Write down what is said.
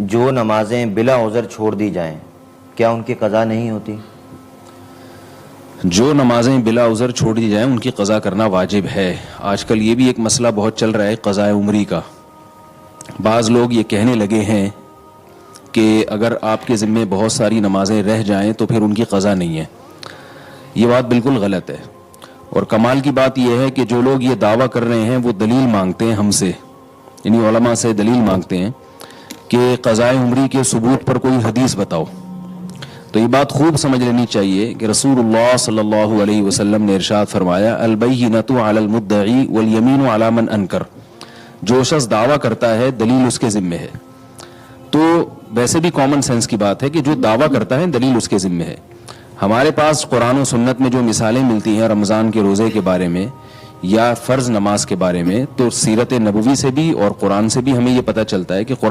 जो नमाजें बिला उज़र छोड़ दी जाएं, क्या उनकी क़ज़ा नहीं होती? जो नमाजें बिला उज़र छोड़ दी जाएं उनकी क़ज़ा करना वाजिब है। आजकल ये भी एक मसला बहुत चल रहा है क़ज़ाए उम्री का। बाज़ लोग ये कहने लगे हैं कि अगर आपके ज़िम्मे बहुत सारी नमाजें रह जाएं तो फिर उनकी क़ज़ा नहीं है। ये बात बिल्कुल गलत है। और कमाल की बात यह है कि जो लोग ये दावा कर रहे हैं वो दलील मांगते हैं हमसे, यानी उलमा से दलील मांगते हैं कि क़ज़ाए उम्री के सबूत पर कोई हदीस बताओ। तो ये बात खूब समझ लेनी चाहिए कि रसूलुल्लाह सल्लल्लाहु अलैहि वसल्लम ने इरशाद फरमाया, अल बय्यिनतु अलल मुद्दई वल यमीनु अला मन अनकर। जो शख्स दावा करता है दलील उसके ज़िम्मे है। तो वैसे भी कॉमन सेंस की बात है कि जो दावा करता है दलील उसके ज़िम्मे है। हमारे पास कुरान और सुन्नत में जो मिसालें मिलती हैं रमज़ान के रोज़े के बारे में या फ़र्ज़ नमाज के बारे में, तो सीरत नबवी से भी और कुरान से भी हमें ये पता चलता है कि